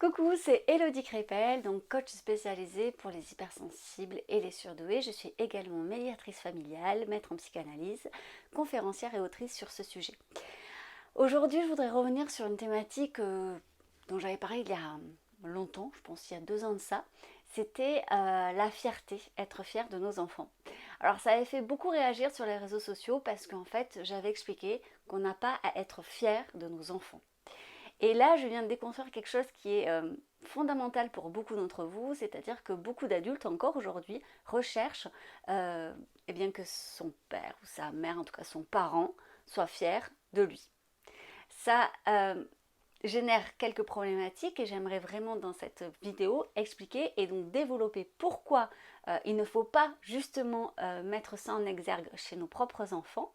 Coucou, c'est Elodie Crépel, donc coach spécialisée pour les hypersensibles et les surdoués. Je suis également médiatrice familiale, maître en psychanalyse, conférencière et autrice sur ce sujet. Aujourd'hui, je voudrais revenir sur une thématique dont j'avais parlé il y a longtemps, je pense il y a 2 ans de ça. C'était la fierté, être fier de nos enfants. Alors ça avait fait beaucoup réagir sur les réseaux sociaux parce qu'en fait, j'avais expliqué qu'on n'a pas à être fier de nos enfants. Et là, je viens de déconstruire quelque chose qui est fondamental pour beaucoup d'entre vous, c'est-à-dire que beaucoup d'adultes encore aujourd'hui recherchent eh bien que son père ou sa mère, en tout cas son parent, soit fier de lui. Ça génère quelques problématiques et j'aimerais vraiment dans cette vidéo expliquer et donc développer pourquoi il ne faut pas justement mettre ça en exergue chez nos propres enfants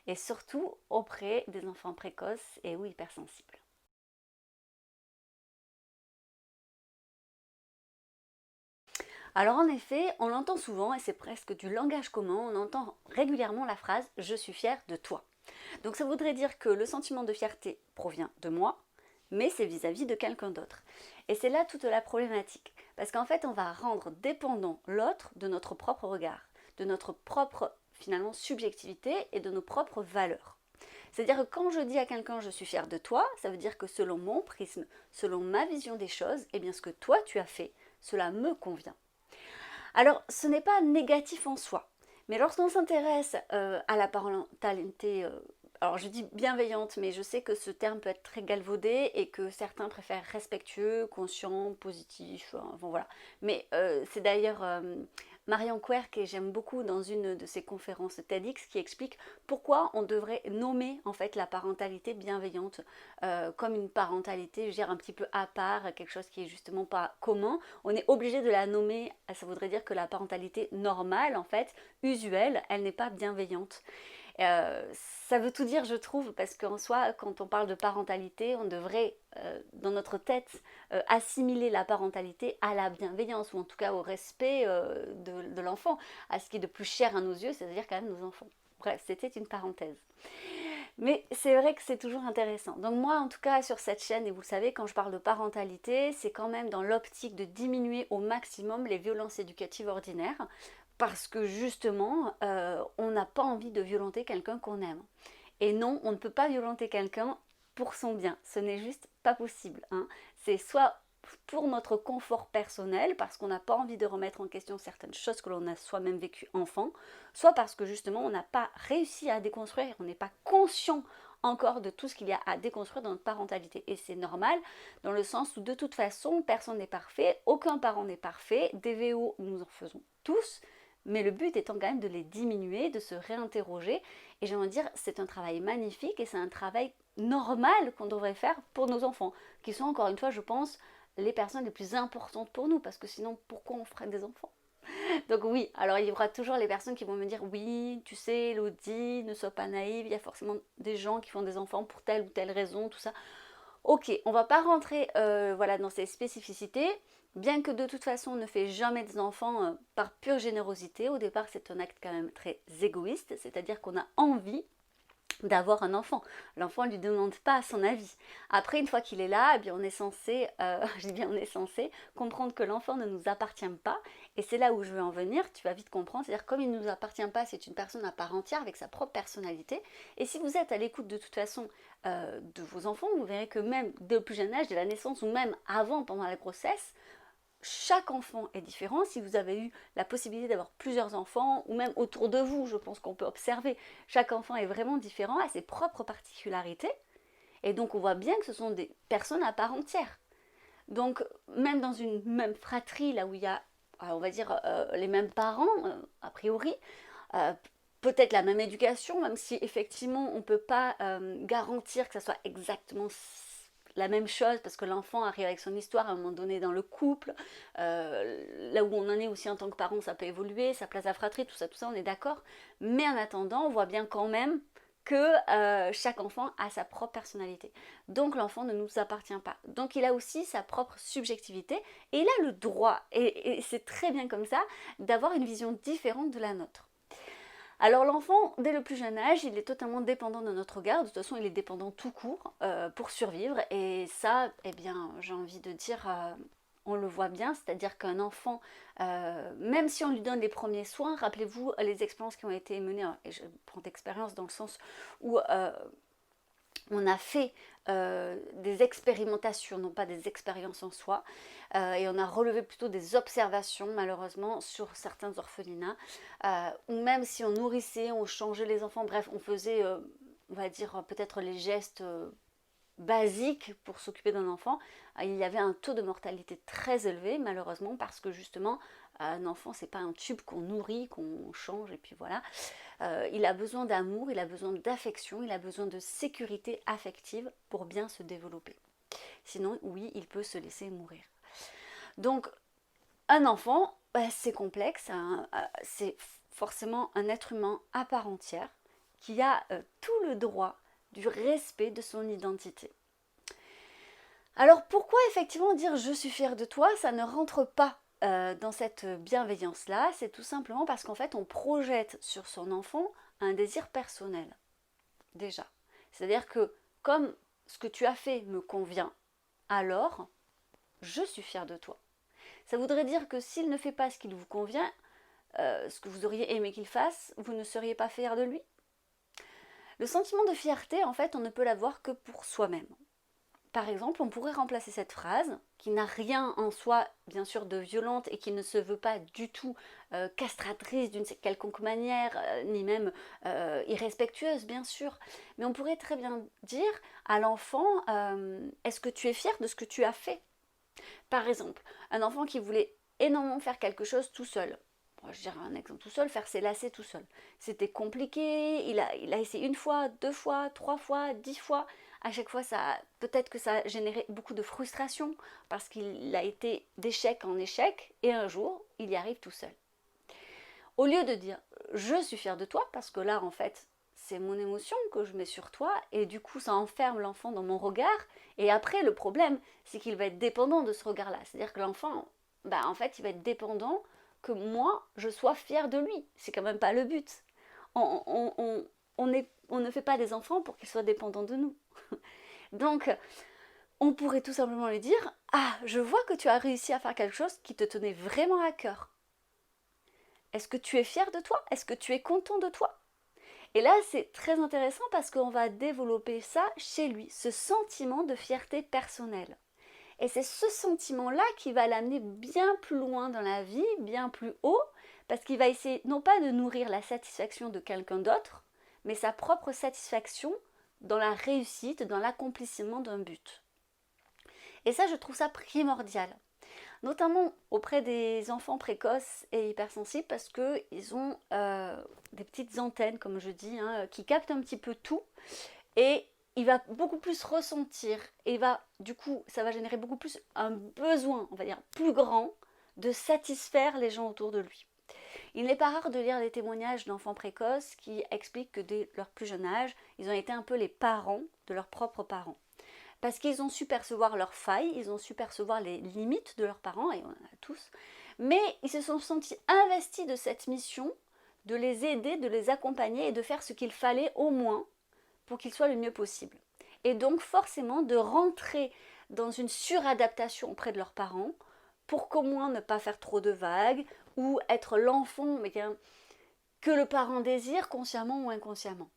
et surtout auprès des enfants précoces et ou hypersensibles. Alors en effet, on l'entend souvent et c'est presque du langage commun, on entend régulièrement la phrase « je suis fier de toi ». Donc ça voudrait dire que le sentiment de fierté provient de moi, mais c'est vis-à-vis de quelqu'un d'autre. Et c'est là toute la problématique, parce qu'en fait on va rendre dépendant l'autre de notre propre regard, de notre propre finalement subjectivité et de nos propres valeurs. C'est-à-dire que quand je dis à quelqu'un je suis fier de toi, ça veut dire que selon mon prisme, selon ma vision des choses, eh bien ce que toi tu as fait, cela me convient. Alors, ce n'est pas négatif en soi, mais lorsqu'on s'intéresse à la parentalité, alors je dis bienveillante, mais je sais que ce terme peut être très galvaudé et que certains préfèrent respectueux, conscient, positif, bon voilà. Mais c'est d'ailleurs Marianne Quer, que j'aime beaucoup dans une de ses conférences TEDx, qui explique pourquoi on devrait nommer en fait la parentalité bienveillante comme une parentalité, je veux dire, un petit peu à part, quelque chose qui est justement pas commun. On est obligé de la nommer, ça voudrait dire que la parentalité normale, en fait, usuelle, elle n'est pas bienveillante. Ça veut tout dire, je trouve, parce qu'en soi, quand on parle de parentalité, on devrait, dans notre tête, assimiler la parentalité à la bienveillance, ou en tout cas au respect de l'enfant, à ce qui est de plus cher à nos yeux, c'est-à-dire quand même nos enfants. Bref, c'était une parenthèse. Mais c'est vrai que c'est toujours intéressant. Donc moi, en tout cas, sur cette chaîne, et vous le savez, quand je parle de parentalité, c'est quand même dans l'optique de diminuer au maximum les violences éducatives ordinaires, parce que justement, on n'a pas envie de violenter quelqu'un qu'on aime. Et non, on ne peut pas violenter quelqu'un pour son bien. Ce n'est juste pas possible, hein. C'est soit pour notre confort personnel, parce qu'on n'a pas envie de remettre en question certaines choses que l'on a soi-même vécues enfant, soit parce que justement on n'a pas réussi à déconstruire, on n'est pas conscient encore de tout ce qu'il y a à déconstruire dans notre parentalité. Et c'est normal, dans le sens où de toute façon, personne n'est parfait, aucun parent n'est parfait, des VO, nous en faisons tous, mais le but étant quand même de les diminuer, de se réinterroger. Et j'ai envie de dire, c'est un travail magnifique et c'est un travail normal qu'on devrait faire pour nos enfants, qui sont encore une fois, je pense, les personnes les plus importantes pour nous, parce que sinon, pourquoi on ferait des enfants? Donc oui, alors il y aura toujours les personnes qui vont me dire oui, tu sais, Elodie, ne sois pas naïve, il y a forcément des gens qui font des enfants pour telle ou telle raison, tout ça. Ok, on va pas rentrer voilà, dans ces spécificités, bien que de toute façon on ne fait jamais des enfants par pure générosité. Au départ, c'est un acte quand même très égoïste, c'est-à-dire qu'on a envie d'avoir un enfant. L'enfant ne lui demande pas son avis. Après, une fois qu'il est là, eh bien, on est censé, je dis bien on est censé, comprendre que l'enfant ne nous appartient pas. Et c'est là où je veux en venir, tu vas vite comprendre. C'est-à-dire comme il ne nous appartient pas, c'est une personne à part entière avec sa propre personnalité. Et si vous êtes à l'écoute de toute façon de vos enfants, vous verrez que même dès le plus jeune âge, dès la naissance ou même avant, pendant la grossesse, chaque enfant est différent. Si vous avez eu la possibilité d'avoir plusieurs enfants, ou même autour de vous, je pense qu'on peut observer, chaque enfant est vraiment différent, a ses propres particularités. Et donc on voit bien que ce sont des personnes à part entière. Donc même dans une même fratrie, là où il y a, on va dire, les mêmes parents, a priori, euh, peut-être la même éducation, même si effectivement on ne peut pas garantir que ça soit exactement la même chose, parce que l'enfant arrive avec son histoire à un moment donné dans le couple, là où on en est aussi en tant que parent, ça peut évoluer, sa place à fratrie, tout ça, on est d'accord. Mais en attendant, on voit bien quand même que chaque enfant a sa propre personnalité. Donc l'enfant ne nous appartient pas. Donc il a aussi sa propre subjectivité et il a le droit, et c'est très bien comme ça, d'avoir une vision différente de la nôtre. Alors l'enfant, dès le plus jeune âge, il est totalement dépendant de notre regard. De toute façon, il est dépendant tout court pour survivre. Et ça, eh bien, j'ai envie de dire, on le voit bien. C'est-à-dire qu'un enfant, même si on lui donne les premiers soins, rappelez-vous les expériences qui ont été menées, et je prends d'expérience dans le sens où on a fait des expérimentations, non pas des expériences en soi, et on a relevé plutôt des observations malheureusement sur certains orphelinats, ou même si on nourrissait, on changeait les enfants, bref, on faisait, on va dire, peut-être les gestes basique pour s'occuper d'un enfant, il y avait un taux de mortalité très élevé malheureusement parce que justement un enfant c'est pas un tube qu'on nourrit, qu'on change et puis voilà. Il a besoin d'amour, il a besoin d'affection, il a besoin de sécurité affective pour bien se développer. Sinon oui, il peut se laisser mourir. Donc un enfant, c'est complexe, c'est forcément un être humain à part entière qui a tout le droit du respect de son identité. Alors pourquoi effectivement dire je suis fière de toi, ça ne rentre pas dans cette bienveillance-là, c'est tout simplement parce qu'en fait on projette sur son enfant un désir personnel, déjà. C'est-à-dire que comme ce que tu as fait me convient, alors je suis fière de toi. Ça voudrait dire que s'il ne fait pas ce qui vous convient, ce que vous auriez aimé qu'il fasse, vous ne seriez pas fière de lui. Le sentiment de fierté, en fait, on ne peut l'avoir que pour soi-même. Par exemple, on pourrait remplacer cette phrase, qui n'a rien en soi, bien sûr, de violente et qui ne se veut pas du tout castratrice d'une quelconque manière, ni même irrespectueuse, bien sûr. Mais on pourrait très bien dire à l'enfant, est-ce que tu es fier de ce que tu as fait? Par exemple, un enfant qui voulait énormément faire quelque chose tout seul. Je dirais un exemple tout seul, faire ses lacets tout seul. C'était compliqué, il a essayé une fois, deux fois, trois fois, 10 fois. À chaque fois, peut-être que ça a généré beaucoup de frustration parce qu'il a été d'échec en échec et un jour, il y arrive tout seul. Au lieu de dire je suis fière de toi, parce que là, en fait, c'est mon émotion que je mets sur toi et du coup, ça enferme l'enfant dans mon regard. Et après, le problème, c'est qu'il va être dépendant de ce regard-là. C'est-à-dire que l'enfant, en fait, il va être dépendant que moi, je sois fière de lui. C'est quand même pas le but. On ne fait pas des enfants pour qu'ils soient dépendants de nous. Donc, on pourrait tout simplement lui dire « Ah, je vois que tu as réussi à faire quelque chose qui te tenait vraiment à cœur. Est-ce que tu es fier de toi? Est-ce que tu es content de toi ?» Et là, c'est très intéressant parce qu'on va développer ça chez lui, ce sentiment de fierté personnelle. Et c'est ce sentiment-là qui va l'amener bien plus loin dans la vie, bien plus haut, parce qu'il va essayer non pas de nourrir la satisfaction de quelqu'un d'autre, mais sa propre satisfaction dans la réussite, dans l'accomplissement d'un but. Et ça, je trouve ça primordial, notamment auprès des enfants précoces et hypersensibles, parce qu'ils ont des petites antennes, comme je dis, qui captent un petit peu tout, et il va beaucoup plus ressentir, et du coup, ça va générer beaucoup plus un besoin, on va dire, plus grand, de satisfaire les gens autour de lui. Il n'est pas rare de lire des témoignages d'enfants précoces qui expliquent que dès leur plus jeune âge, ils ont été un peu les parents de leurs propres parents. Parce qu'ils ont su percevoir leurs failles, ils ont su percevoir les limites de leurs parents, et on en a tous, mais ils se sont sentis investis de cette mission, de les aider, de les accompagner et de faire ce qu'il fallait au moins pour qu'ils soient le mieux possible. Et donc forcément de rentrer dans une suradaptation auprès de leurs parents pour qu'au moins ne pas faire trop de vagues ou être l'enfant que le parent désire consciemment ou inconsciemment.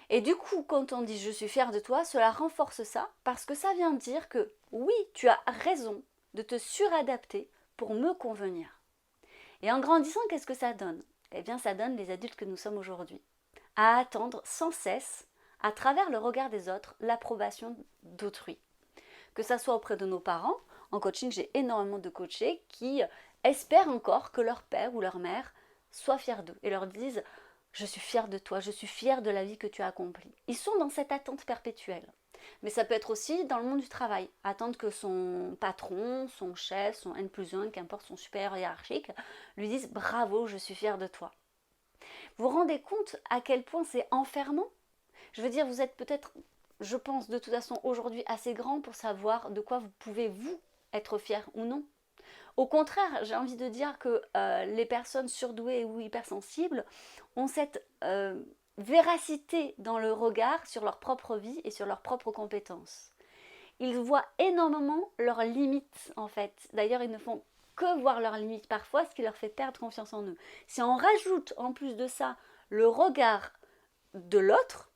Et du coup, quand on dit je suis fière de toi, cela renforce ça parce que ça vient dire que oui, tu as raison de te suradapter pour me convenir. Et en grandissant, qu'est-ce que ça donne? Eh bien, ça donne les adultes que nous sommes aujourd'hui, à attendre sans cesse, à travers le regard des autres, l'approbation d'autrui. Que ça soit auprès de nos parents, en coaching, j'ai énormément de coachés qui espèrent encore que leur père ou leur mère soit fier d'eux et leur disent je suis fière de toi, je suis fière de la vie que tu as accomplie. Ils sont dans cette attente perpétuelle. Mais ça peut être aussi dans le monde du travail, attendre que son patron, son chef, son N+1, qu'importe son supérieur hiérarchique, lui dise bravo, je suis fière de toi. Vous vous rendez compte à quel point c'est enfermant? Je veux dire, vous êtes peut-être, je pense de toute façon aujourd'hui assez grand pour savoir de quoi vous pouvez vous être fier ou non. Au contraire, j'ai envie de dire que les personnes surdouées ou hypersensibles ont cette véracité dans le regard sur leur propre vie et sur leurs propres compétences. Ils voient énormément leurs limites en fait. D'ailleurs, ils ne font que voir leurs limites parfois, ce qui leur fait perdre confiance en eux. Si on rajoute en plus de ça le regard de l'autre,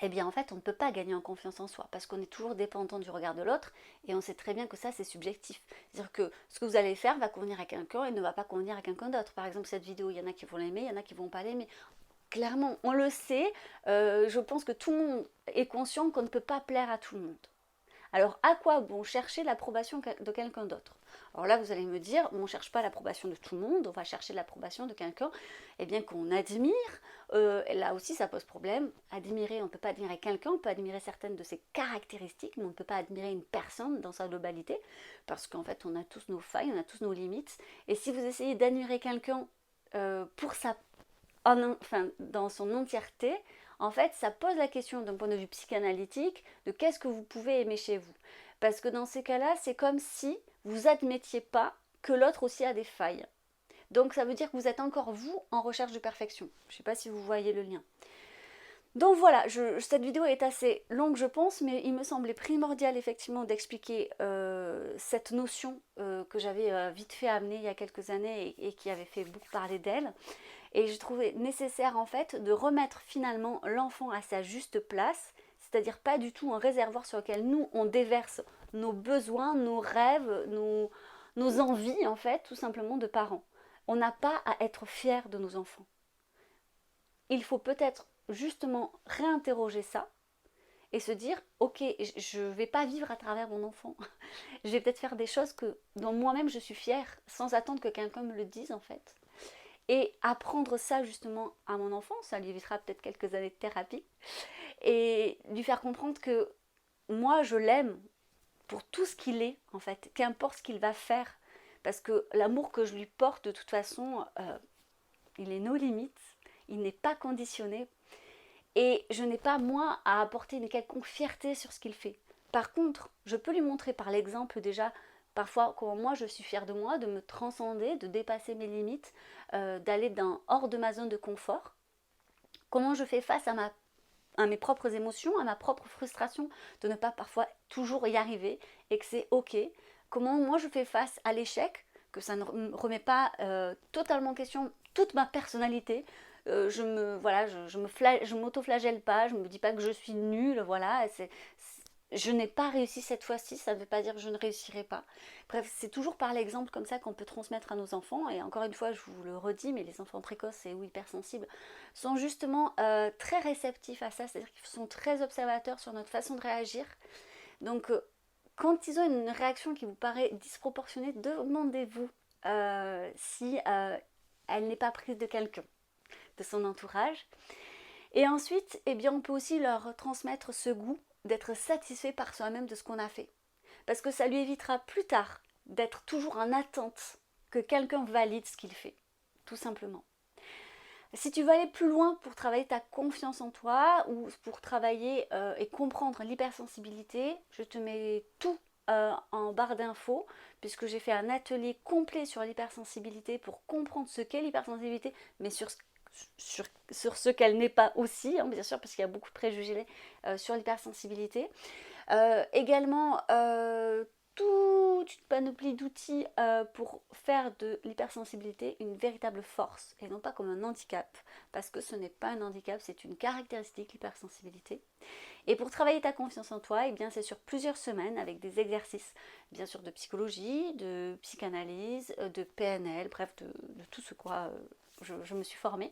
eh bien en fait on ne peut pas gagner en confiance en soi parce qu'on est toujours dépendant du regard de l'autre et on sait très bien que ça c'est subjectif. C'est-à-dire que ce que vous allez faire va convenir à quelqu'un et ne va pas convenir à quelqu'un d'autre. Par exemple cette vidéo, il y en a qui vont l'aimer, il y en a qui ne vont pas l'aimer. Clairement, on le sait, je pense que tout le monde est conscient qu'on ne peut pas plaire à tout le monde. Alors à quoi bon chercher l'approbation de quelqu'un d'autre? Alors là vous allez me dire, on ne cherche pas l'approbation de tout le monde, on va chercher l'approbation de quelqu'un qu'on admire. Là aussi ça pose problème. Admirer, on ne peut pas admirer quelqu'un, on peut admirer certaines de ses caractéristiques, mais on ne peut pas admirer une personne dans sa globalité, parce qu'en fait on a tous nos failles, on a tous nos limites. Et si vous essayez d'admirer quelqu'un pour dans son entièreté, en fait, ça pose la question d'un point de vue psychanalytique de qu'est-ce que vous pouvez aimer chez vous. Parce que dans ces cas-là, c'est comme si vous admettiez pas que l'autre aussi a des failles. Donc ça veut dire que vous êtes encore vous en recherche de perfection. Je ne sais pas si vous voyez le lien. Donc voilà, cette vidéo est assez longue je pense, mais il me semblait primordial effectivement d'expliquer cette notion que j'avais vite fait amener il y a quelques années et qui avait fait beaucoup parler d'elle. Et je trouvais nécessaire en fait de remettre finalement l'enfant à sa juste place, c'est-à-dire pas du tout un réservoir sur lequel nous on déverse nos besoins, nos rêves, nos envies en fait, tout simplement de parents. On n'a pas à être fier de nos enfants. Il faut peut-être justement réinterroger ça et se dire ok, je ne vais pas vivre à travers mon enfant. Je vais peut-être faire des choses dont moi-même je suis fière sans attendre que quelqu'un me le dise en fait. Et apprendre ça justement à mon enfant, ça lui évitera peut-être quelques années de thérapie, et lui faire comprendre que moi je l'aime pour tout ce qu'il est en fait, qu'importe ce qu'il va faire, parce que l'amour que je lui porte de toute façon, il est nos limites, il n'est pas conditionné, et je n'ai pas moi à apporter une quelconque fierté sur ce qu'il fait. Par contre, je peux lui montrer par l'exemple déjà parfois comment moi je suis fière de moi, de me transcender, de dépasser mes limites, d'aller hors de ma zone de confort. Comment je fais face à mes propres émotions, à ma propre frustration de ne pas parfois toujours y arriver et que c'est ok. Comment moi je fais face à l'échec, que ça ne remet pas totalement en question toute ma personnalité. Je m'auto-flagelle pas, je me dis pas que je suis nulle, voilà. Je n'ai pas réussi cette fois-ci, ça ne veut pas dire que je ne réussirai pas. Bref, c'est toujours par l'exemple comme ça qu'on peut transmettre à nos enfants. Et encore une fois, je vous le redis, mais les enfants précoces et ou hypersensibles sont justement très réceptifs à ça, c'est-à-dire qu'ils sont très observateurs sur notre façon de réagir. Donc, quand ils ont une réaction qui vous paraît disproportionnée, demandez-vous si elle n'est pas prise de quelqu'un, de son entourage. Et ensuite, eh bien, on peut aussi leur transmettre ce goût d'être satisfait par soi-même de ce qu'on a fait. Parce que ça lui évitera plus tard d'être toujours en attente que quelqu'un valide ce qu'il fait, tout simplement. Si tu veux aller plus loin pour travailler ta confiance en toi ou pour travailler et comprendre l'hypersensibilité, je te mets tout en barre d'infos puisque j'ai fait un atelier complet sur l'hypersensibilité pour comprendre ce qu'est l'hypersensibilité, mais sur ce qu'elle n'est pas aussi, hein, bien sûr, parce qu'il y a beaucoup de préjugés sur l'hypersensibilité. Également, toute une panoplie d'outils pour faire de l'hypersensibilité une véritable force et non pas comme un handicap, parce que ce n'est pas un handicap, c'est une caractéristique, l'hypersensibilité. Et pour travailler ta confiance en toi, eh bien, c'est sur plusieurs semaines avec des exercices, bien sûr, de psychologie, de psychanalyse, de PNL, bref, de tout ce quoi je me suis formée.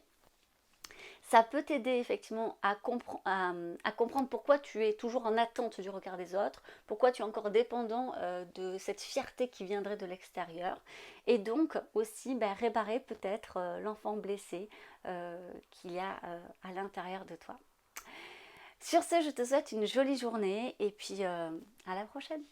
Ça peut t'aider effectivement à comprendre pourquoi tu es toujours en attente du regard des autres, pourquoi tu es encore dépendant de cette fierté qui viendrait de l'extérieur, et donc aussi réparer peut-être l'enfant blessé qu'il y a à l'intérieur de toi. Sur ce, je te souhaite une jolie journée et puis à la prochaine.